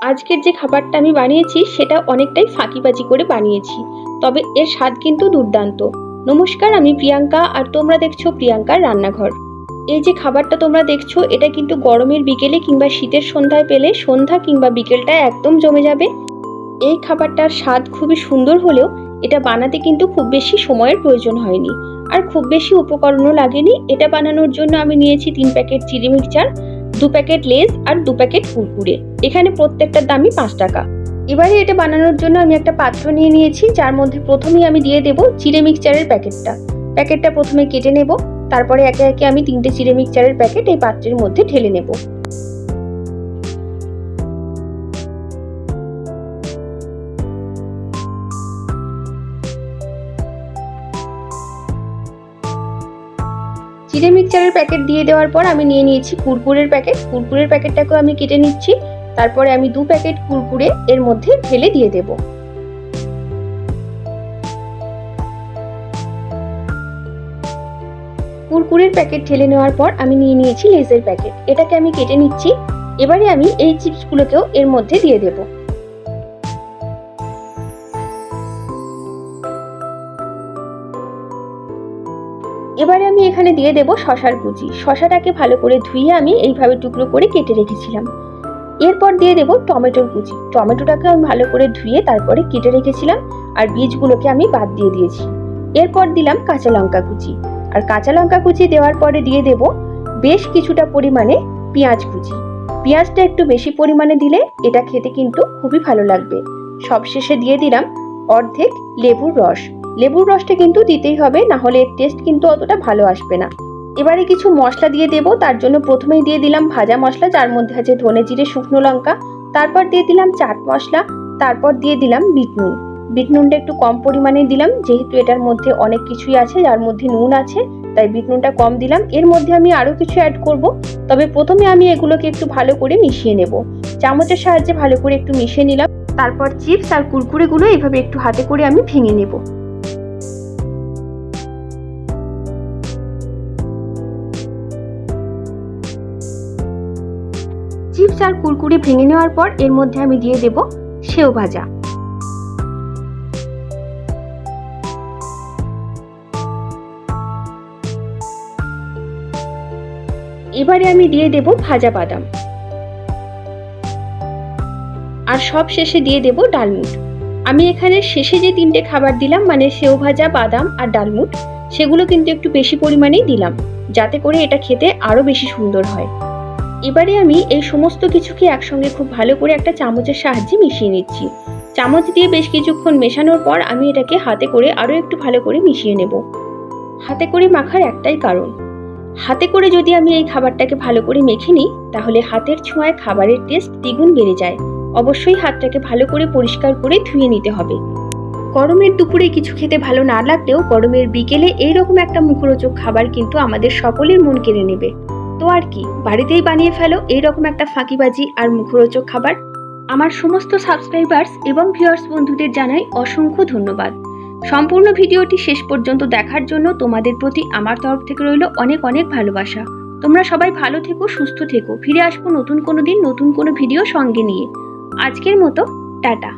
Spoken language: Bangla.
আজকের যে খাবারটা আমি বানিয়েছি সেটা অনেকটাই ফাঁকিবাজি করে বানিয়েছি, তবে এর স্বাদ কিন্তু দুর্দান্ত। নমস্কার, আমি প্রিয়াঙ্কা আর তোমরা দেখছো প্রিয়াঙ্কার রান্নাঘর। এই যে খাবারটা তোমরা দেখছো এটা কিন্তু গরমের বিকেলে কিংবা শীতের সন্ধ্যায় পেলে সন্ধ্যা কিংবা বিকেলটা একদম জমে যাবে। এই খাবারটার স্বাদ খুবই সুন্দর হলেও এটা বানাতে কিন্তু খুব বেশি সময়ের প্রয়োজন হয়নি, আর খুব বেশি উপকরণও লাগেনি। এটা বানানোর জন্য আমি নিয়েছি 3 প্যাকেট চিলি মিক্সচার, 2 প্যাকেট লেজ আর 2 প্যাকেট কুরকুরে। এখানে প্রত্যেকটার দামই 5 টাকা। এবারে এটা বানানোর জন্য আমি একটা পাত্র নিয়ে নিয়েছি, যার মধ্যে প্রথমেই আমি দিয়ে দেব চিলি মিক্সচারের প্যাকেটটা প্রথমে কেটে নেব। তারপরে একে একে আমি 3টে চিলি মিক্সচারের প্যাকেট এই পাত্রের মধ্যে ঢেলে নেব। চিড়ে মিক্সচারের প্যাকেট দিয়ে দেওয়ার পর আমি নিয়ে নিয়েছি কুরকুরের প্যাকেটটাকেও আমি কেটে নিচ্ছি। তারপরে আমি 2 প্যাকেট কুরকুরে এর মধ্যে ঢেলে দিয়ে দেব। কুরকুরের প্যাকেট ঢেলে নেওয়ার পর আমি নিয়ে নিয়েছি লেজের প্যাকেট, এটাকে আমি কেটে নিচ্ছি। এবারে আমি এই চিপসগুলোকেও এর মধ্যে দিয়ে দেব। এবারে আমি এখানে দিয়ে দেব শশার কুচি। শশাটাকে ভালো করে ধুয়ে আমি এইভাবে টুকরো করে কেটে রেখেছিলাম। এরপর দিয়ে দেব টমেটোর কুচি। টমেটোটাকে আমি ভালো করে ধুয়ে তারপরে কেটে রেখেছিলাম, আর বীজগুলোকে আমি বাদ দিয়ে দিয়েছি। এরপর দিলাম কাঁচা লঙ্কা কুচি, আর কাঁচা লঙ্কা কুচি দেওয়ার পরে দিয়ে দেব বেশ কিছুটা পরিমাণে পেঁয়াজ কুচি। পেঁয়াজটা একটু বেশি পরিমাণে দিলে এটা খেতে কিন্তু খুবই ভালো লাগবে। সবশেষে দিয়ে দিলাম অর্ধেক লেবুর রস। লেবুর রসটা কিন্তু দিতেই হবে, না হলে এর টেস্ট কিন্তু অতটা ভালো আসবে না। এবারে কিছু মশলা দিয়ে দেব। তার জন্য প্রথমেই দিয়ে দিলাম ভাজা মশলা, যার মধ্যে আছে ধনে জিরে শুকনো লঙ্কা। তারপর দিয়ে দিলাম চাট মশলা। তারপর দিয়ে দিলাম বিট নুন। বিট নুনটা একটু কম পরিমাণে দিলাম, যেহেতু এটার মধ্যে অনেক কিছুই আছে যার মধ্যে নুন আছে, তাই বিট নুনটা কম দিলাম। এর মধ্যে আমি আরো কিছু অ্যাড করব, তবে প্রথমে আমি এগুলোকে একটু ভালো করে মিশিয়ে নেব। চামচের সাহায্যে ভালো করে একটু মিশিয়ে নিলাম। তারপর চিপস আর কুরকুরেগুলো এইভাবে একটু হাতে করে আমি ভেঙে নেব। চিপস আর কুরকুরে ভেঙে নেওয়ার পর এর মধ্যে আমি দিয়ে দেব সেও ভাজা। এবারে আমি দিয়ে দেব ভাজা বাদাম, আর সব শেষে দিয়ে দেব ডালমুট। আমি এখানে শেষে যে 3টে খাবার দিলাম, মানে সেও ভাজা, বাদাম আর ডালমুট, সেগুলো কিন্তু একটু বেশি পরিমাণেই দিলাম, যাতে করে এটা খেতে আরো বেশি সুন্দর হয়। এবারে আমি এই সমস্ত কিছুকে একসঙ্গে খুব ভালো করে একটা চামচের সাহায্যে মিশিয়ে নিচ্ছি। চামচ দিয়ে বেশ কিছুক্ষণ মেশানোর পর আমি এটাকে হাতে করে আরো একটু ভালো করে মিশিয়ে নেব। হাতে করে মাখার একটাই কারণ, হাতে করে যদি আমি এই খাবারটাকে ভালো করে মেখে নিই, তাহলে হাতের ছোঁয়ায় খাবারের টেস্ট দ্বিগুণ বেড়ে যায়। অবশ্যই হাতটাকে ভালো করে পরিষ্কার করে ধুয়ে নিতে হবে। গরমের দুপুরে কিছু খেতে ভালো না লাগলেও গরমের বিকেলে এইরকম একটা মুখরোচক খাবার কিন্তু আমাদের সকলের মন কেড়ে নেবে। তো আর কি, বাড়িতেই বানিয়ে ফেলো এইরকম একটা ফাঁকিবাজি আর মুখরোচক খাবার। আমার সমস্ত সাবস্ক্রাইবার্স এবং ভিউয়ার্স বন্ধুদের জানাই অসংখ্য ধন্যবাদ। সম্পূর্ণ ভিডিওটি শেষ পর্যন্ত দেখার জন্য তোমাদের প্রতি আমার তরফ থেকে রইল অনেক অনেক ভালোবাসা। তোমরা সবাই ভালো থেকো, সুস্থ থেকো। ফিরে আসবো নতুন কোনো দিন নতুন কোনো ভিডিও সঙ্গে নিয়ে। আজকের মতো টাটা।